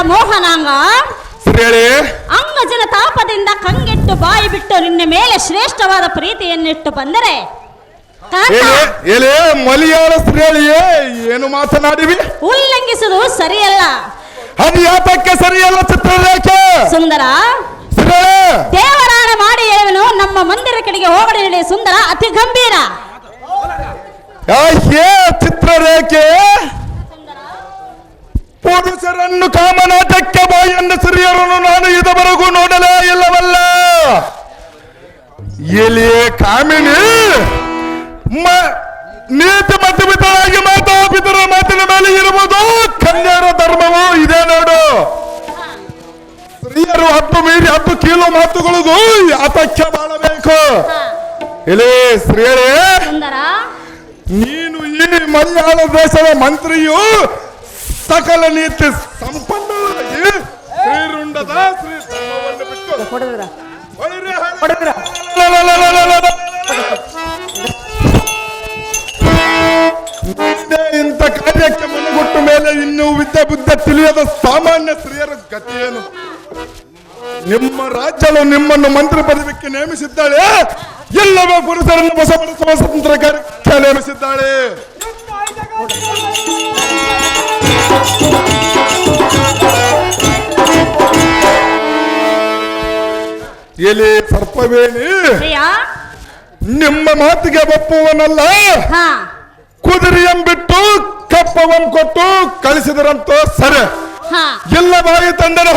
ಮೋಹನಾಂಗ ಶ್ರೀಯಳೇ, ಅಂಗಜನ ತಾಪದಿಂದ ಕಂಗೆಟ್ಟು ಬಾಯಿ ಬಿಟ್ಟು ನಿನ್ನ ಮೇಲೆ ಶ್ರೇಷ್ಠವಾದ ಪ್ರೀತಿಯನ್ನಿಟ್ಟು ಬಂದರೆ ಎಲೆ ಮಲಯಾಳ ಶ್ರೀಯಳಿಯೇ, ಏನು ಮಾತನಾಡಿವಿ? ಉಲ್ಲಂಘಿಸುವುದು ಸರಿಯಲ್ಲ. ಅದು ಯಾತಕ್ಕೆ ಸರಿಯಲ್ಲ ಚಿತ್ರರೇಖೆ? ಸುಂದರ, ದೇವರಾಣ ಮಾಡಿ ಹೇಳುವನು, ನಮ್ಮ ಮಂದಿರ ಕಡೆಗೆ ಹೋಗಡೆ ನಡೆ ಸುಂದರ ಅತಿ ಗಂಭೀರ. ಚಿತ್ರರೇಖೆ ಪುರುಷರನ್ನು ಕಾಮನಾಟಕ್ಕೆ ಬಾಯನ್ನು ಸ್ತ್ರೀಯರನ್ನು ನಾನು ಇದುವರೆಗೂ ನೋಡಲೇ ಇಲ್ಲವಲ್ಲ. ಎಲ್ಲಿಯೇ ಕಾಮಿನಿ ನೀತಿ ಮಧ್ಯಮಿತರಾಗಿ ಮಾತಾಪಿತರ ಮಾತಿನ ಮೇಲೆ ಇರುವುದು ಕನ್ಯರ ಧರ್ಮವು ಇದೆ ನೋಡು. ಸ್ತ್ರೀಯರು ಹತ್ತು ಮೀರಿ 10 ಕಿಲೋ ಮಾತುಗಳಿಗೂ ಯಾತಕ್ಕೆ ಬಾಳಬೇಕು? ಎಲೆ ಸ್ತ್ರೀಯರೇ, ನೀನು ಈ ಮಲಯಾಳ ದೇಶದ ಮಂತ್ರಿಯು ಸಕಲ ನೀತಿ ಸಂಪನ್ನವಾಗಿ ಶ್ರೀರುಂಡದ ಶ್ರೀ ಇಂಥ ಕಾರ್ಯಕ್ಕೆ ಮನಗೊಟ್ಟ ಮೇಲೆ ಇನ್ನು ವಿದ್ಯೆ ಬುದ್ಧಿ ತಿಳಿಯದ ಸಾಮಾನ್ಯ ಸ್ತ್ರೀಯರ ಗತಿಯೇನು? ನಿಮ್ಮ ರಾಜ್ಯವು ನಿಮ್ಮನ್ನು ಮಂತ್ರಿ ಪದವಿಗೆ ನೇಮಿಸಿದ್ದಾಳೆ, ಎಲ್ಲವೇ ಪುರುಷರನ್ನು ವಶಪಡಿಸುವ ಸ್ವತಂತ್ರ ಕಾರ್ಯಕ್ಕೆ ನೇಮಿಸಿದ್ದಾಳೆ. ಎಲ್ಲಿ ಸರ್ಪವೇಣಿ, ನಿಮ್ಮ ಮಾತಿಗೆ ಒಪ್ಪುವನಲ್ಲ. ಕುದುರೆಯಂಬಿಟ್ಟು ಕಪ್ಪವಂ ಕೊಟ್ಟು ಕಳಿಸಿದರಂತೋ ಸರಿ, ಎಲ್ಲ ಬಾಯಿ ತಂದರೆ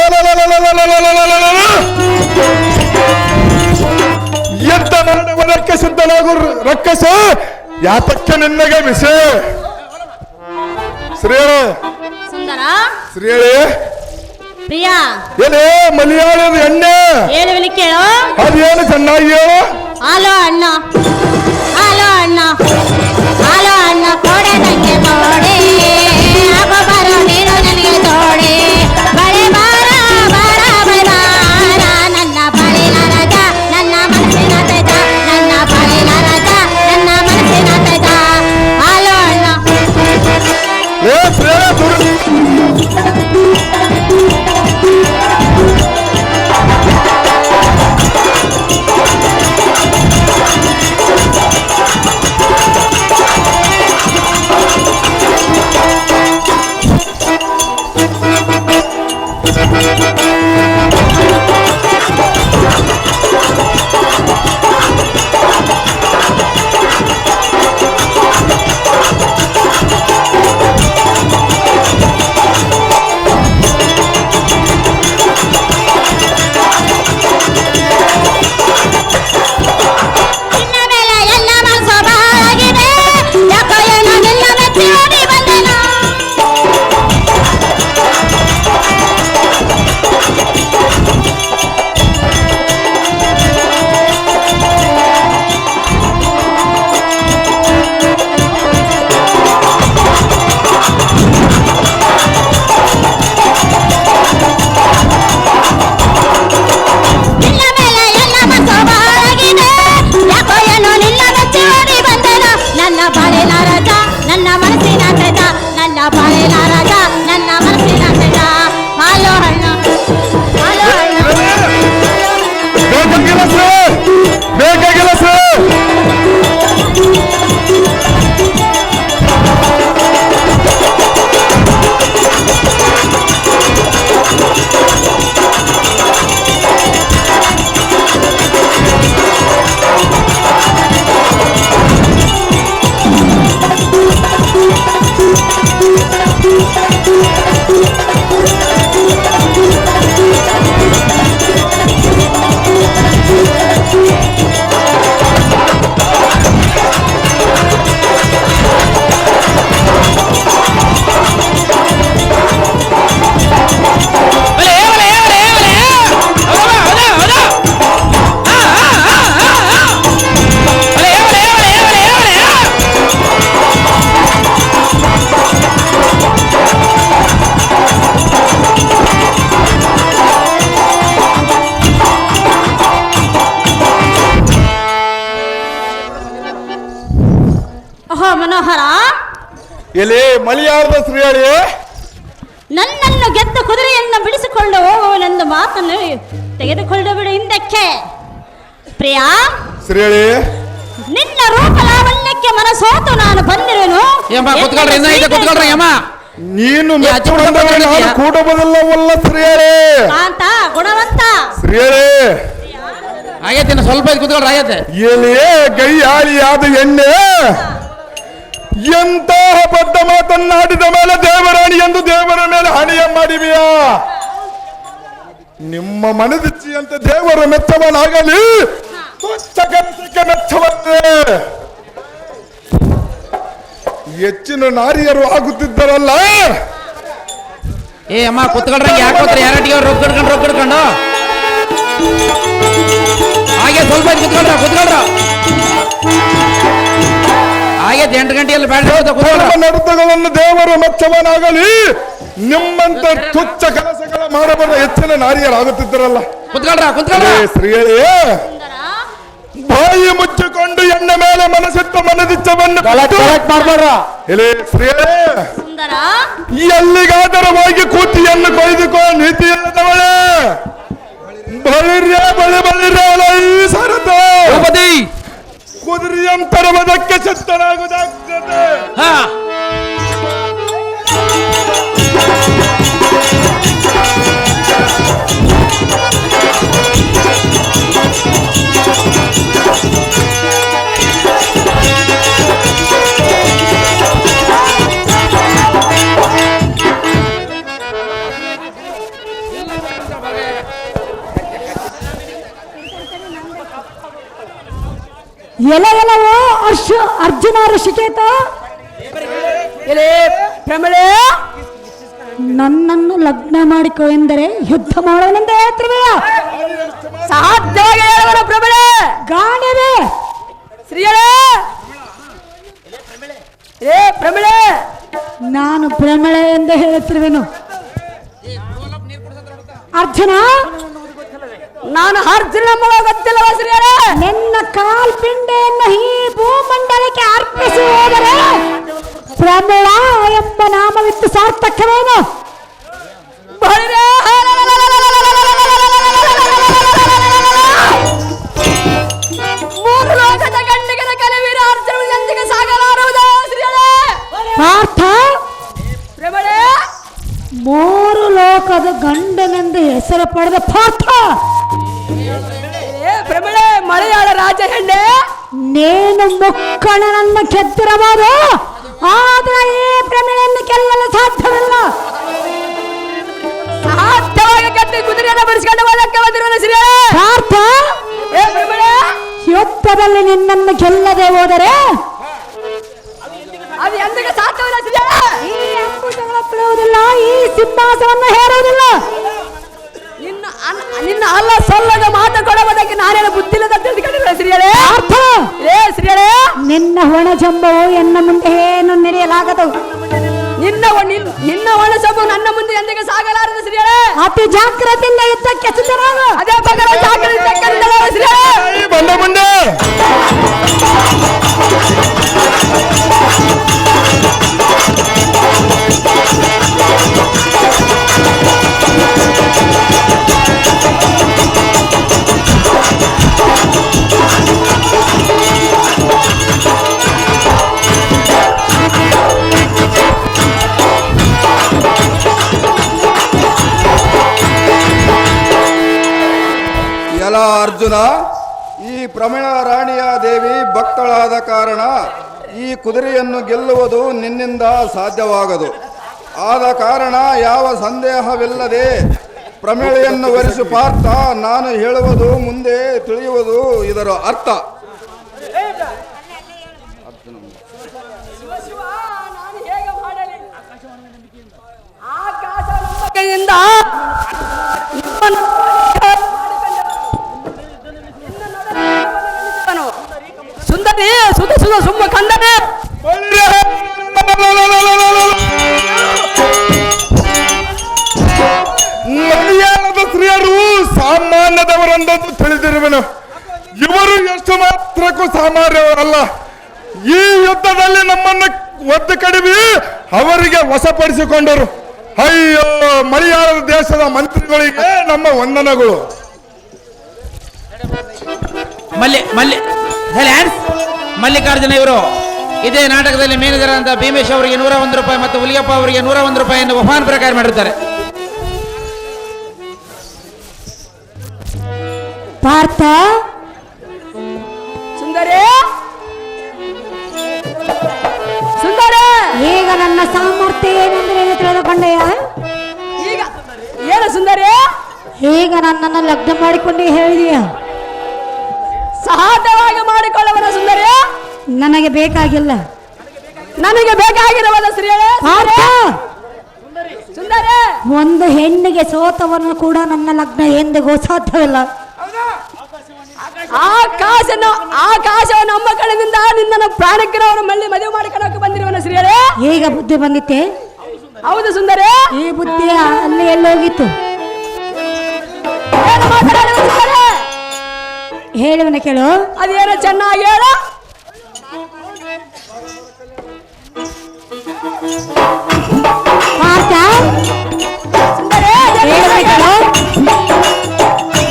ಎಂತ ಮಾಡುವುದಕ್ಕೆ ಸಿದ್ಧನಾಗು ರಕ್ಕಸ, ಯಾತಕ್ಕೆ ನಿನ್ನಗೆ ವಿಷಯ? ಶ್ರೀಯಳೇ, ಶ್ರೀಯಳೇ, ಪ್ರಿಯಾ, ಏನೇ ಮಲಯಾಳದ ಎಣ್ಣೆ ಹೇಳುವಲಿ ಕೇಳು. ಅದೇನು ಚೆನ್ನಾಗಿ ಹೇಳು. ಹಲೋ ಅಣ್ಣ, ಹಲೋ ಅಣ್ಣ, ಹಲೋ ಅಣ್ಣ, ಕೊಡೆ ನನಗೆ ಕೊಡೆ, ಬರೋ ನೀನು ನನಗೆ ತೋಡೆ, ಬಳೆ ಬಾರ ಬಾರ ಬಳೆ ಬಾರ, ನನ್ನ ಬಳಿನ ರಜ ನನ್ನ ಮನಸ್ಸಿನ ತೇಜ, ನನ್ನ ಬಳಿನ ರಜ ನನ್ನ ಮನಸ್ಸಿನ ತೇಜ. ಹಲೋ ಅಣ್ಣ. ಎಲೆ ಮಲಯಾಳದ ಶ್ರೀಯಳೇ, ನನ್ನನ್ನು ಗೆದ್ದ ಕುದುರೆಯನ್ನು ಬಿಡಿಸಿಕೊಂಡು ಹೋಗುವನೆಂದು ಮಾತನ್ನು ತೆಗೆದುಕೊಂಡು ಬಿಡು ಹಿಂದಕ್ಕೆ. ಪ್ರಿಯಾ, ಶ್ರೇಯಳಿ, ನಿನ್ನ ರೂಪ ಲಾವಣ್ಯಕ್ಕೆ ಮನಸೋತು ನಾನು ಬಂದಿರುವೆನು. ನೀನು ಕೂಡಬದಲ್ಲವಲ್ಲ ಶ್ರೇಯಳಿ. ಕಾಂತ ಗುಣವಂತ ಶ್ರೇಯಳಿ, ಆಗೈತೆ ಸ್ವಲ್ಪ ಕುತ್ಕೊಳ್ರಿ. ಆಗೈತೆ ಎಲ್ಲಿ ಗೈಯಾಳಿಯಾದ ಎಣ್ಣೆ ಎಂತಹ ಬದ್ಧ ಮಾತನ್ನಾಡಿದ ಮೇಲೆ ದೇವರಾಣಿ ಎಂದು ದೇವರ ಮೇಲೆ ಹಣೆಯ ಮಾಡಿವೆಯಾ? ನಿಮ್ಮ ಮನದಿಚ್ಚಿಯಂತೆ ದೇವರ ಮೆಚ್ಚವನಾಗಲಿ, ತುಚ್ಛ ಕೆಲಸಕ್ಕೆ ಮೆಚ್ಚವನ್ನೇ. ಹೆಚ್ಚಿನ ನಾರಿಯರು ಆಗುತ್ತಿದ್ದರಲ್ಲ. ಏ ಅಮ್ಮ ಕುತ್ಕೊಳ್ರಿ. ಯಾಕೋತ್ರ ಯಾರಟಿಗೆ ರೊಕ್ಕ ಹಾಗೆ ಸ್ವಲ್ಪ ಕುತ್ಕೊಳ್ರ. ಆಗೈತೆ 8 ಗಂಟೆಯಲ್ಲಿ ನರ್ತಗಳನ್ನು ದೇವರು ಮೆಚ್ಚವನಾಗಲಿ, ನಿಮ್ಮಂತ ತುಚ್ಛ ಕೆಲಸಗಳ ಮಾಡಬಲ್ಲ ಹೆಚ್ಚಿನ ನಾರಿಯರಾಗುತ್ತಿದ್ದರಲ್ಲ. ಕುತ್ಕೊಳ್ರ. ಶ್ರೀಯೇ, ಬಾಯಿ ಮುಚ್ಚಿಕೊಂಡು ಎಣ್ಣ ಮೇಲೆ ಮನಸ್ಸಿಟ್ಟ ಮನದಿಚ್ಚವನ್ನು ಇಲ್ಲಿ ಶ್ರೀಯೇ, ಎಲ್ಲಿಗಾದರೂ ಹೋಗಿ ಕೂತಿಯನ್ನು ಕೊಯ್ದುಕೋ, ನೀತಿ ಇಲ್ಲದವಳೆ. ಬಳಿರ್ಯ ಸರತ ಕುದುರೆಯಂತರವದಕ್ಕೆ ಸತ್ತನಾಗುವುದಾಗ್ತದೆ. ಎಲವೋ ಅರ್ಜುನ ಋಷಿಕೇತ, ಪ್ರಮಳೆ ನನ್ನನ್ನು ಲಗ್ನ ಮಾಡಿಕೊ ಎಂದರೆ ಯುದ್ಧ ಮಾಡೋನೆಂದ ಹೇಳ್ತಿರುವೆಯ? ಸಾಧ್ಯವಾಗಿ ಹೇಳುವನು ಪ್ರಮಳೆ. ಗಾಣಿವೆ ಶ್ರೀಯಳೇ, ಏ ಪ್ರಮಳೆ, ನಾನು ಪ್ರಮಳೆ ಎಂದು ಹೇಳುತ್ತಿರುವೆನು. ಅರ್ಜುನ, ನಾನು ಅರ್ಜುನ ಗೊತ್ತಿಲ್ಲವ ಶ್ರೀಯರೇ? ನಿನ್ನ ಕಾಲ್ಪಿಂಡೆಯನ್ನು ಈ ಭೂಮಂಡಲಕ್ಕೆ ಅರ್ಪಿಸಿ ಹೋದರೆ ಪ್ರಮಳ ಎಂಬ ನಾಮವಿತ್ತು ಸಾರ್ಥಕವೇನು? ಮೂರು ಲೋಕದ ಗಂಡಿಗನ ಕಲವೀರ ಅರ್ಜುನನೊಂದಿಗೆ ಸಾಗಲಾರುವುದಾ ಶ್ರೀಯರೇ? ಪಾರ್ಥ, ಪ್ರಮಳೆ ಮೂರು ಲೋಕದ ಗಂಡನೆಂದು ಹೆಸರು ಪಡೆದ ಪಾರ್ಥ, ಪ್ರಮಳೆ ಮಲಯಾಳ ರಾಜ ಹೆಣ್ಣೆ, ನೇನು ಮಕ್ಕಳನನ್ನು ಗೆದ್ದಿರಬಹುದು, ಆದ್ರೆ ಈ ಪ್ರಮಳೆಯನ್ನು ಗೆಲ್ಲಲು ಸಾಧ್ಯವಿಲ್ಲ. ಸಾಧ್ಯವಾಗಿ ಗೆದ್ದು ಕುದುರೆಯನ್ನು ಬಿಡಿಸಿಕೊಂಡು ಹೋದಕ್ಕೆ ಬಂದಿರುವುದು ಶ್ರೀ ಪಾರ್ಥ. ಯುದ್ಧದಲ್ಲಿ ನಿನ್ನನ್ನು ಗೆಲ್ಲದೆ ಹೋದರೆ ಅದು ಎಂದಿಗೆ ಸಾಧ್ಯವಿಲ್ಲ ಶ್ರೀ. ಈ ಅಂಕುಶಗಳ ಬಿಡುವುದಿಲ್ಲ, ಈ ಸಿಂಹಾಸವನ್ನು ಹೇರುವುದಿಲ್ಲ. ನಿನ್ನ ಅಲ್ಲ ಸಲ್ಲದ ಮಾತು ಕೊಡುವುದಕ್ಕೆ ನಾನೇನು ಬುದ್ಧಿಲ್ಲದ ತಿಳಿದುಕೊಂಡಿಲ್ಲ ಶ್ರೀಯಳೇ. ಅರ್ಥ ಏ ಶ್ರೀಯಳೇ, ನಿನ್ನ ಹೊಣ ಜಂಬವು ಎನ್ನ ಮುಂದೆ ಏನು ನಡೆಯಲಾಗದು. ನಿನ್ನ ಹೊಣ ಜಂಬವು ನನ್ನ ಮುಂದೆ ಎಂದಿಗೆ ಸಾಗಲಾರದು ಶ್ರೀಯಳೇ. ಅತಿ ಜಾಗ್ರತೆಯಿಂದ ಯುದ್ಧಕ್ಕೆ ಸಿದ್ಧರಾಗ. ಅದೇ ಪ್ರಕಾರ ಜಾಗ್ರತೆ ಶ್ರೀಯಳೇ. ಬಂದೆ ಅರ್ಜುನ, ಈ ಪ್ರಮಳ ರಾಣಿಯ ದೇವಿ ಭಕ್ತಳಾದ ಕಾರಣ ಈ ಕುದುರೆಯನ್ನು ಗೆಲ್ಲುವುದು ನಿನ್ನಿಂದ ಸಾಧ್ಯವಾಗದು. ಆದ ಕಾರಣ ಯಾವ ಸಂದೇಹವಿಲ್ಲದೆ ಪ್ರಮಳೆಯನ್ನು ವರಿಸು ಪಾರ್ಥ. ನಾನು ಹೇಳುವುದು ಮುಂದೆ ತಿಳಿಯುವುದು ಇದರ ಅರ್ಥ. ಸುಂದರಿ ಸುಧ ಸುಧ ಸುಮ್ಮ ಕಂದನೆ ಮಲಯಾಳದ ಸ್ತ್ರೀಯರು ಸಾಮಾನ್ಯದವರೆಂದು ತಿಳಿದಿರುವೆನು. ಇವರು ಎಷ್ಟು ಮಾತ್ರಕ್ಕೂ ಸಾಮಾನ್ಯವರಲ್ಲ. ಈ ಯುದ್ಧದಲ್ಲಿ ನಮ್ಮನ್ನು ಒದ್ದು ಕಡಿಮೆ ಅವರಿಗೆ ವಶಪಡಿಸಿಕೊಂಡರು. ಅಯ್ಯೋ ಮಲಯಾಳದ ದೇಶದ ಮಂತ್ರಿಗಳಿಗೆ ನಮ್ಮ ವಂದನೆಗಳು. ಮಲ್ಲಿಕಾರ್ಜುನ ಇವರು ಇದೇ ನಾಟಕದಲ್ಲಿ ಮೇನೇಜರ್ ಭೀಮೇಶ್ ಅವರಿಗೆ 101 ರೂಪಾಯಿ ಮತ್ತು ಹುಲಿಯಪ್ಪ ಅವರಿಗೆ 101 ರೂಪಾಯಿಯನ್ನು ಬಹುಮಾನ ಪ್ರಕಾರ ಮಾಡಿರುತ್ತಾರೆ. ಪಾರ್ಥ ಸುಂದರೇ ಸುಂದರೇ, ಈಗ ನನ್ನ ಸಾಮರ್ಥ್ಯ ಏನೆಂದರೆ ತಿಳಿದುಕೊಂಡೆಯ? ಈಗ ಏನು ಸುಂದರೇ? ಈಗ ನನ್ನನ್ನು ಲಗ್ನ ಮಾಡಿಕೊಂಡೇ ಹೇಳಿದೀಯ. ಸಹಜವಾಗಿ ಮಾಡಿಕೊಳ್ಳವನ ಸುಂದರೇ? ನನಗೆ ಬೇಕಾಗಿಲ್ಲ. ನನಗೆ ಬೇಕಾಗಿರುವದ ಶ್ರೀಯೇ ಸುಂದರೇ. ಒಂದು ಹೆಣ್ಣಿಗೆ ಸೋತವನ್ನು ಕೂಡ ನನ್ನ ಲಗ್ನ ಎಂದಿಗೂ ಸಾಧ್ಯವಿಲ್ಲ. ಆಕಾಶವನ್ನು ನಮ್ಮ ಕಡೆಯಿಂದ ನಿನ್ನ ಪ್ರಾಣಕ್ಕಿರವರ ಮಳ್ಳಿ ಮದುವೆ ಮಾಡಿಕೊಳ್ಳೋಕೆ ಬಂದಿರುವನ ಶ್ರೀಯೇ. ಈಗ ಬುದ್ಧಿ ಬಂದಿತ್ತೆ? ಹೌದು ಸುಂದರೇ. ಈ ಬುದ್ಧಿ ಅಲ್ಲಿ ಎಲ್ಲೋಗಿತ್ತು? ಹೇಳುವನ ಕೇಳು. ಅದೇನೋ ಚೆನ್ನಾಗಿ ಹೇಳು.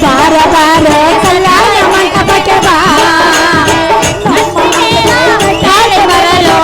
ಬಾರ ಬಾರ ಕಲ್ಯಾಣ ಮಂಟಪಕ್ಕೆ ಬಾ, ಬರಲು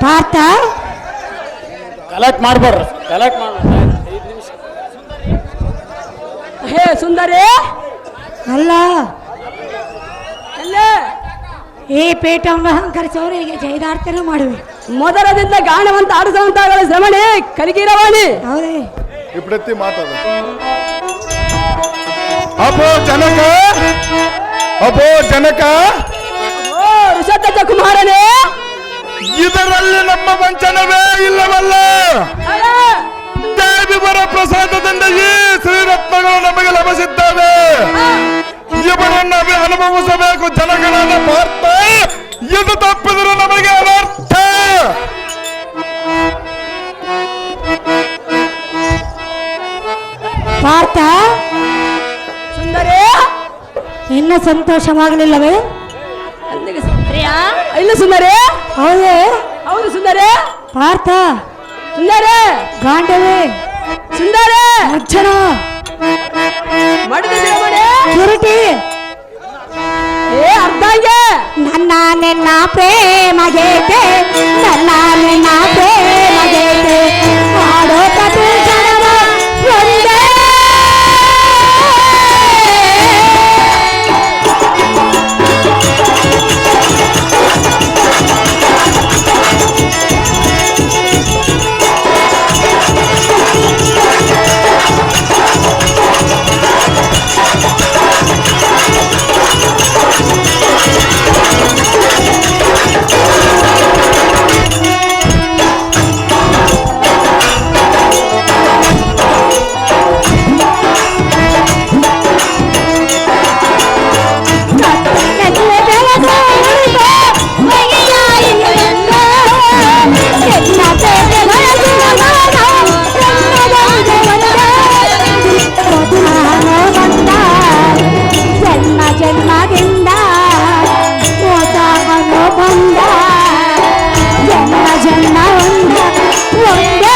ಪಾರ್ಥ ಕಲೆಕ್ಟ್ ಮಾಡ್ಬೇಡ್ರಿ, ಕಲೆಕ್ಟ್ ಮಾಡ್ಬೇಡ್ರಿ. ಹೇ ಸುಂದರಿ, ಅಲ್ಲ ಎಲ್ಲೇ ಈ ಪೀಠವನ್ನು ಅಲಂಕರಿಸೋರಿಗೆ ಜೈದಾರ್ತನೆ ಮಾಡುವೆ. ಮೊದಲದಿಂದ ಗಾಣವಂತ ಆಡಿಸುವಂತಾಗಲ ಶ್ರಮಣಿ ಕಲಿಗಿರವಾಣಿ. ಹೌದೇ ಇಪ್ಪತ್ತಿ ಮಾತಾಡ ಅಪೋ ಜನಕ, ಅಪೋ ಜನಕ, ಓ ಋಷಧ್ವಜ ಕುಮಾರನೇ, ಇದರಲ್ಲಿ ನಮ್ಮ ವಂಚನವೇ ಇಲ್ಲವಲ್ಲ. ದೇವಿ ಬರ ಪ್ರಸಾದದಿಂದ ಈ ಶ್ರೀರತ್ನಗಳು ನಮಗೆ ಲಭಿಸಿದ್ದಾವೆ. ಇವರನ್ನು ಅನುಭವಿಸಬೇಕು ಜನಗಳಾದ ಪಾರ್ಥ. ಇದು ತಪ್ಪಿದರೆ ನಮಗೆ ಅನರ್ಥ. ಪಾರ್ಥ, ಸುಂದರಿ ಇನ್ನ ಸಂತೋಷವಾಗಲಿಲ್ಲವೇ? ಇಲ್ಲ ಸುಂದರಿ, ಹೌದೇ? ಹೌದು ಸುಂದರಿ. ಪಾರ್ಥ, ಸುಂದರಿ, ಗಾಂಡವೇ, ಸುಂದರಿ, ಅರ್ಜುನ, ಮಾಡಿದ ಶ್ರಮಣಿ, ಕಿರೀಟಿ, ಏ ಅರ್ಧಾಂಗೆ, ನನ್ನ ನಿನ್ನ ಪ್ರೇಮ ಗೀತೆ, ನನ್ನ ನಿನ್ನ ಪ್ರೇಮ ಗೀತೆ, ಮಾಡೋ ಪ್ರತಿ ಕ್ಷಣವ ಒಂದೇ. ಜನ್ಮದಿಂದ ಮೋಸವನ್ನು ಬಂದ ಜನ್ಮ ಒಂದೇ.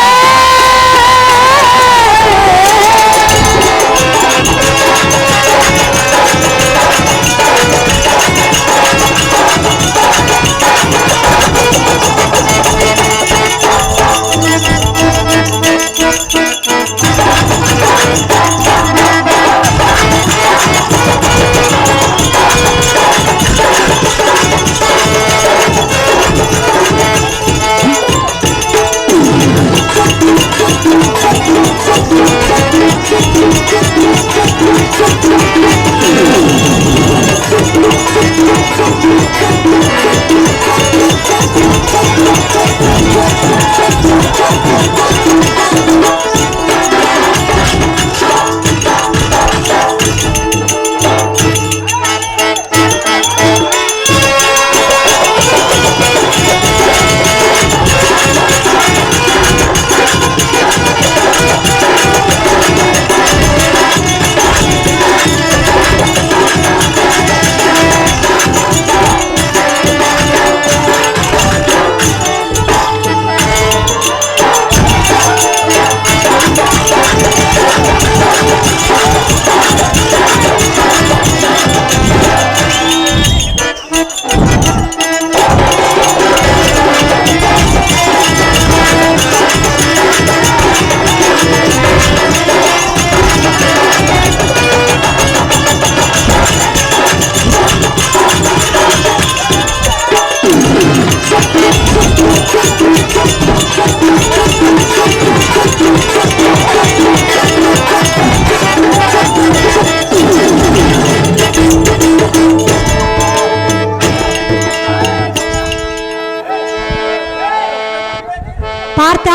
ಪಾರ್ಥ,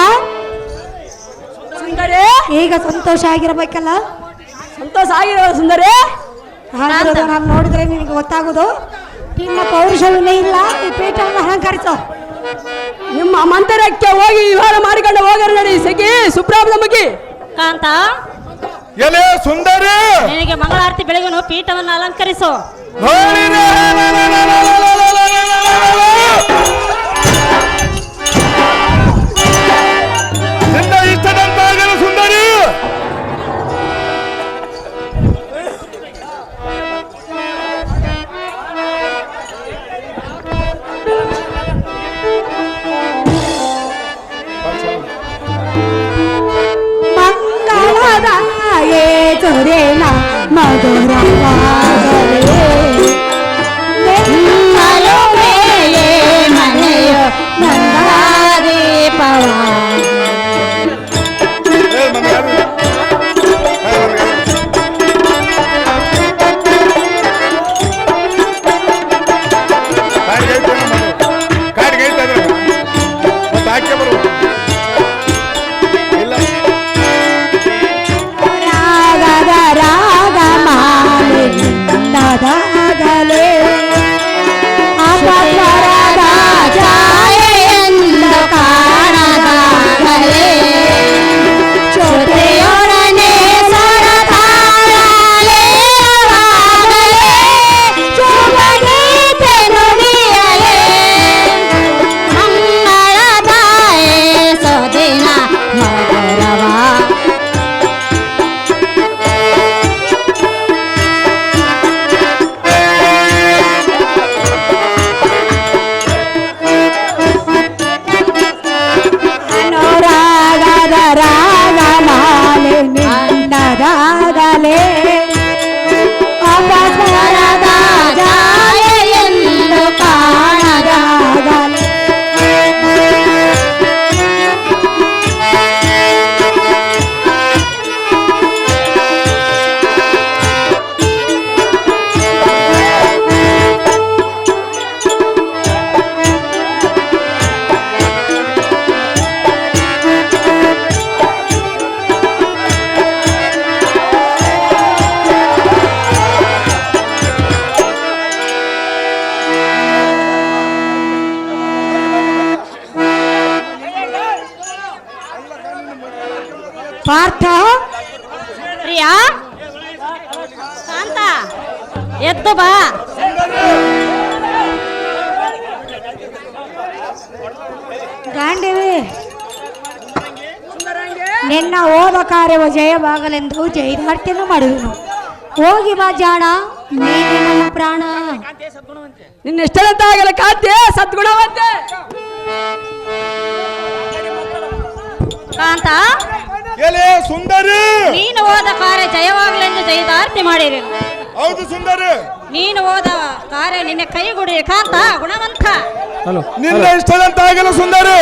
ಸುಂದರಿ ಈಗ ಸಂತೋಷ ಆಗಿರಬೇಕಲ್ಲ? ಸಂತೋಷ ಆಗಿರೋ ಸುಂದರಿ. ಹಾಗಿರೋದು ನಾನು ನೋಡಿದ್ರೆ ನಿನಗೆ ಗೊತ್ತಾಗೋದು. ನಿನ್ನ ಪೌರುಷವಿಲ್ಲ ಇಲ್ಲ, ಈ ಪೀಠವನ್ನು ಅಲಂಕರಿಸೋ. ನಿಮ್ಮ ಮಂದಿರಕ್ಕೆ ಹೋಗಿ ವಿಹಾರ ಮಾಡಿಕೊಂಡು ಹೋಗರ ನಡಿ ಸಖಿ ಸುಪ್ರಾಬ್ದ ಮುಗಿ. ಕಾಂತ, ಎಲೆ ಸುಂದರಿ, ನಿನಗೆ ಮಂಗಳಾರತಿ ಬೆಳಗುನು ಪೀಠವನ್ನು ಅಲಂಕರಿಸು. ನೋಡಿ ಪಾರ್ಥ ಪ್ರಿಯಾ ಕಾಂತ ಎದ್ದು ಬಾ. ಗಾಂಡಿವಿ ನಿನ್ನ ಹೋದ ಕಾರ್ಯವು ಜಯವಾಗಲೆಂದು ಜೈದಾರ್ತಿಯನ್ನು ಮಾಡುವೆನು. ಹೋಗಿ ಬಾ ಜಾಣ, ನೀನೆ ನನ್ನ ಪ್ರಾಣ. ನಿನ್ನ ಇಷ್ಟದಂತ ಆಗಲ್ಲ ಕಾಂತಿ ಸದ್ಗುಣವಂತೆ. ಕಾಂತ ಎಲೆ ಸುಂದರಿ, ನೀನು ಹೋದ ಕಾರ್ಯ ಜಯವಾಗಲೆಂದು ಜಯದಾರ್ತಿ ಮಾಡಿರಿ. ಹೌದು ಸುಂದರಿ, ನೀನು ಹೋದ ಕಾರ್ಯ ನಿನ್ನ ಕೈಗೂಡಿ ಕಾಂತ ಗುಣವಂತ. ನಿನ್ನ ಇಷ್ಟದಂತ ಆಗಲ್ಲ ಸುಂದರಿ.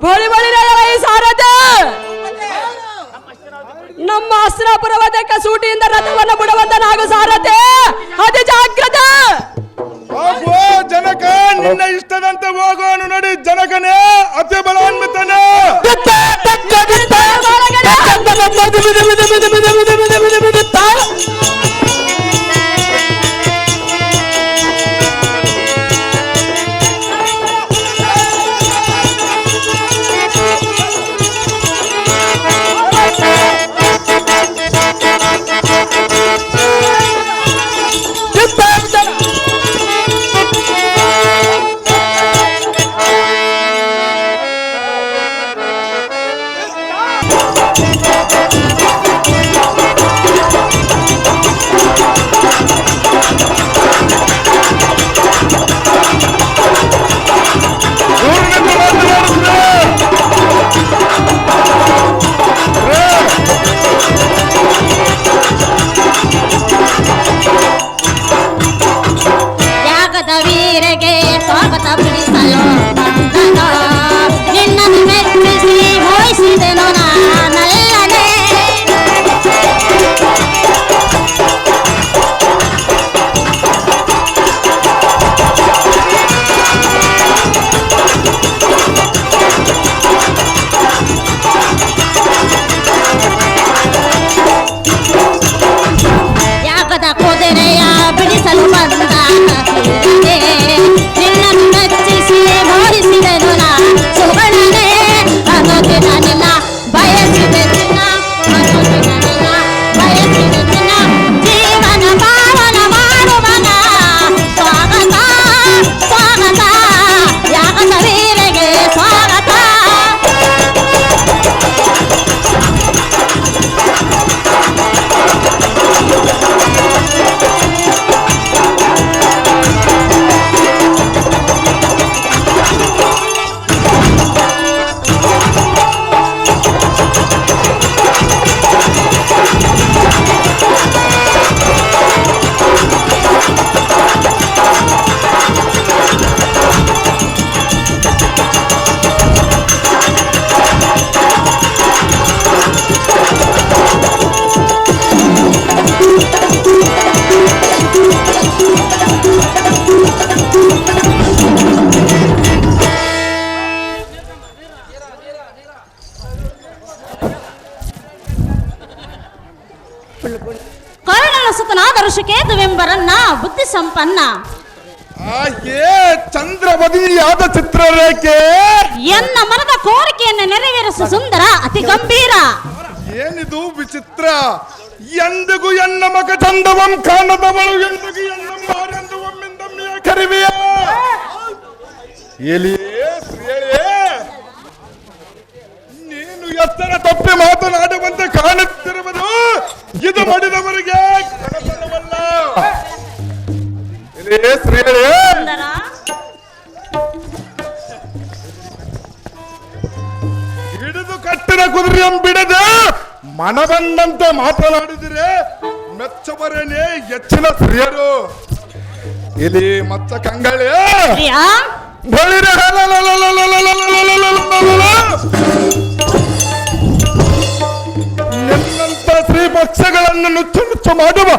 ಬಳಿ ಬಳಿ ಸಾರಥ ನಮ್ಮ ಅಸ್ತ್ರಪುರವದಕ್ಕೆ ಸೂಟಿಯಿಂದ ರಥವನ್ನು ಬಿಡುವಂತ ನಾಗು ಸಾರಥೆ ಅತಿ ಜಾಗ್ರತೆ. ಹೋಗೋ ಜನಕ, ನಿನ್ನ ಇಷ್ಟದಂತೆ ಹೋಗೋನು ನೋಡಿ. ಜನಕನೇ ಅತಿ ಬಲಾನ್ವಿತನೇ. ವೀರಗೆ ಸ್ವಾಗತ ಬಿಡಿಸಲು ಬಂದನೋ, ನಿನ್ನನ್ನು ಮೆಚ್ಚಿಸಿ ಮೋಹಿಸಿದೆನು ನಾನಲ್ಲದೆ. ಯಾಗದ ಕುದುರೆಯ ಬಿಡಿಸಲು ಬಂದ ನಿನ್ನನ್ನು ಮೆಚ್ಚಿಸಿ ಮೋಹಿಸಿದೆನು ನಾ ಸುವರ್ಣನೇ. ಅನುದಿನ ನಿನ್ನ ಬಯಸಿದೆ ನಿನ್ನ, ಅನುದಿನ ನಿನ್ನ ಬಯಸಿದೆ ನಿನ್ನ, ಜೀವನ ಪಾವನ ಮಾಡುವನ ಸ್ವಾಗತ ಸ್ವಾಗತ. ಯಾಗದ ವೀರಗೆ ಸ್ವಾಗತ. ಕರ್ಣನ ಸುತನಾದ ಋಷಿಕೇತುವೆಂಬರನ್ನ ಬುದ್ಧಿ ಸಂಪನ್ನ ಏ ಚಂದ್ರವದಿಯಾದ ಚಿತ್ರರೇಖೆ, ಎನ್ನ ಮನದ ಕೋರಿಕೆಯನ್ನು ನೆರವೇರಿಸುವ ಸುಂದರ ಅತಿ ಗಂಭೀರ. ಏನಿದು ವಿಚಿತ್ರ. ಎಂದಿಗೂ ಎನ್ನ ಮಗ ಚಂದವಂ ಕಾಣದವಳು, ಎಂದಿಗೂ ಎನ್ನಮ್ಮಾರೆಂದು ಒಮ್ಮಿಂದೊಮ್ಮೆಯ ಕರಿವೆಯ. ಎಲಿಯೇ ಸ್ತ್ರೀಯೇ, ನೀನು ಎತ್ತರ ತಪ್ಪಿ ಮಾತನಾಡುವಂತೆ ಕಾಣುತ್ತಿರುವುದು ಇದು ಮಡಿದವರಿಗೆ ಕನಸನವಲ್ಲ. ಎಲಿಯೇ ಸ್ತ್ರೀಯೇ, ಸುಂದರ ಹಿಡಿದು ಕಟ್ಟಿನ ಕುದುರೆಯಂ ಬಿಡದೆ ಮನಬಂದಂತೆ ಮಾತನಾಡಿದರೆ ಮೆಚ್ಚವರೇನೇ ಹೆಚ್ಚಿನ ಸ್ತ್ರೀಯರು. ಇಲ್ಲಿ ಮಚ್ಚ ಕಂಗಳೆ ಪ್ರಿಯಾ, ಬಳಿರೆ ನಿನ್ನಂತ ಶ್ರೀ ಪಕ್ಷಗಳನ್ನು ನುಚ್ಚು ನುಚ್ಚು ಮಾಡುವ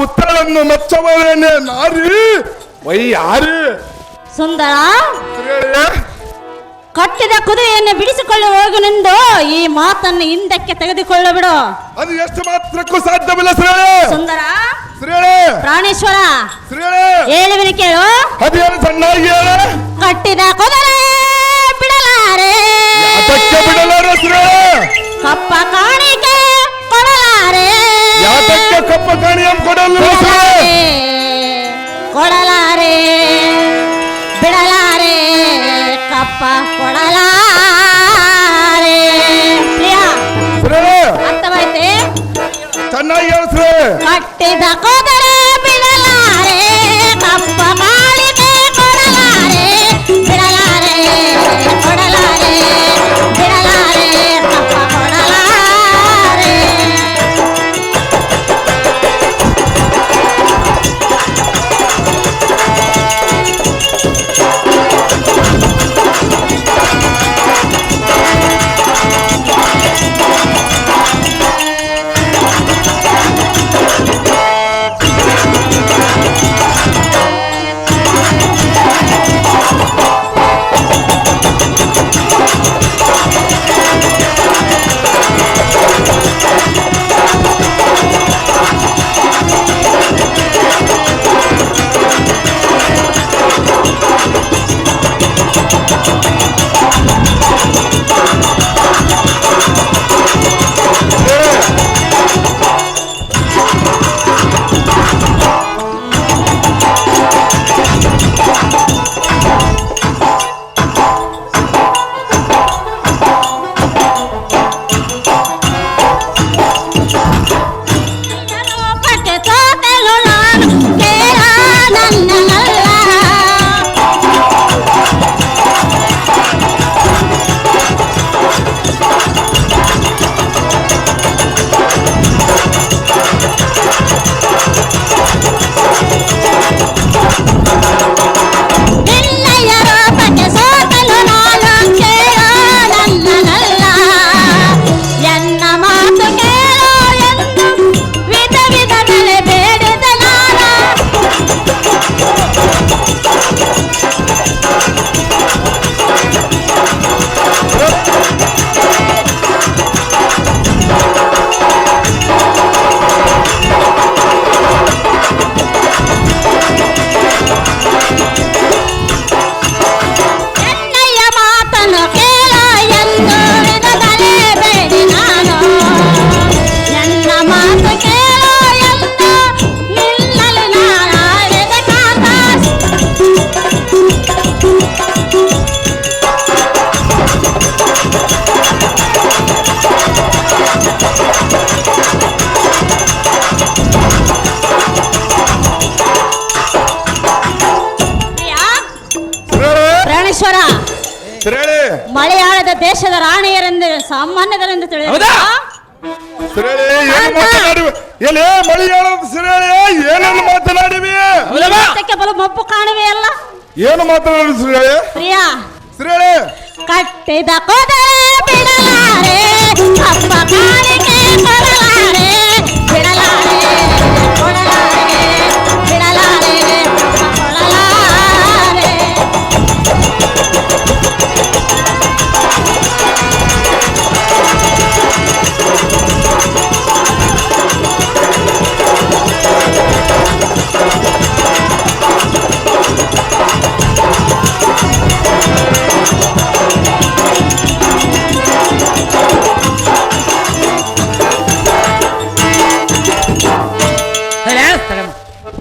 ಉತ್ತರವನ್ನು ಮೆಚ್ಚವರೇನೆ ನಾರಿ ವೈಯಾರಿ. ಸುಂದರ, ಶ್ರೀಯಳೇ, ಕಟ್ಟಿದ ಕುದುರೆಯನ್ನು ಬಿಡಿಸಿಕೊಳ್ಳಿ ಹೋಗುನೆಂದು ಈ ಮಾತನ್ನು ಹಿಂದಕ್ಕೆ ತೆಗೆದುಕೊಳ್ಳಬಿಡು. ಅದು ಎಷ್ಟು ಮಾತ್ರಕ್ಕೂ ಸಾಧ್ಯವಿಲ್ಲ ಶ್ರೀಯಳೇ. ಸುಂದರ, ಶ್ರೀಯಳೇ, ಪ್ರಾಣೇಶ್ವರ, ಶ್ರೀಯಳೇ, ಹೇಳುವಿನ ಕೇಳು. ಅದೇನು ಚೆನ್ನಾಗಿ ಹೇಳ. ಕಟ್ಟಿದ ಕುದುರೆ ಬಿಡಲಾರೆ, ಯಾತಕ್ಕೆ ಬಿಡಲಾರೆ ಶ್ರೀಯಳೇ? ಕಪ್ಪ ಕಾಣಿಕೆ ಕೊಡಲಾರೆ, ಯಾತಕ್ಕೆ ಕಪ್ಪ ಕಾಣಿಯನ್ನು ಕೊಡಲ್ಲ ಶ್ರೀಯಳೇ? ಕೊಡಲಾರೆ, ಬಿಡಲಾರೆ, ಕಪ್ಪ ಕೊಡಲಾರೆ. ಪ್ರಿಯ, ಶ್ರೀಯಳೇ, ಅರ್ಥವಾಯ್ತೆ? ಚೆನ್ನಾಗಿ ಹೇಳ ಶ್ರೀಯಳೇ. ಕಟ್ಟಿದ ಕುದುರೆ ಬಿಡಲಾರೆ, ಕಪ್ಪ ಕಾಣಿಕೆ ಕೊಡಲಾರೆ, ಬಿಡಲಾರೆ, ಕೊಡಲಾರೆ, ಬಿಡಲಾರೆ, ಕಪ್ಪ ಕೊಡಲಾರೆ. ಪಟ್ಟೆ ಸೋತೆಲು ನಾನು ಕೇಳ ನನ್ನನಲ್ಲ. ನಿನ್ನಯ ರೂಪಕ್ಕೆ ಸೋತಲು ನಾನು ಕೇಳ ನನ್ನನಲ್ಲ. ಎನ್ನ ಮಾತು ಕೇಳೋ ಎಂದು ವಿಧ ವಿಧ ಬೆಲೆ ಬೇಡಿದ ನಾನು. ಎನ್ನಯ್ಯ ಮಾತನ್ನು ಕೇಳ ಎಂದು ವಿಧದಲ್ಲಿ ಬೇಡಿ ನಾನು. ನನ್ನ ಮಾತು ಕೇಳೋ ಎಂದು ನಿಲ್ಲಲು ನಾನಾಡಿದ ಕಾಂತ. ಪ್ರಿಯ, ಶ್ರೀಯಳೇ, ಪ್ರಾಣೇಶ್ವರ, ಶ್ರೀಯಳೇ, ಮಲಯಾಳದ ದೇಶದ ರಾಣಿಯರೆಂದು ಸಾಮಾನ್ಯದರೆಂದು ತಿಳಿದ ಹೌದಾ? ಶ್ರೀಯಳೇ, ಏನು ಮಾತನಾಡುವೆ? ಎಲೆ ಮಲಯಾಳದ ಶ್ರೀಯಳೇ, ಏನನ್ನು ಮಾತನಾಡಿವಿ? ಹೌದಮ್ಮ? ಬಲು ಮಬ್ಬು ಕಾಣುವೆಯಲ್ಲ. ಏನು ಮಾತನಾಡಿ ಶ್ರೀಯಳೇ? ಪ್ರಿಯ, ಶ್ರೀಯಳೇ, ಕಟ್ಟಿದ ಕುದುರೆ ಬಿಡಲಾರೆ, ಕಪ್ಪ ಕಾಣಿಕೆ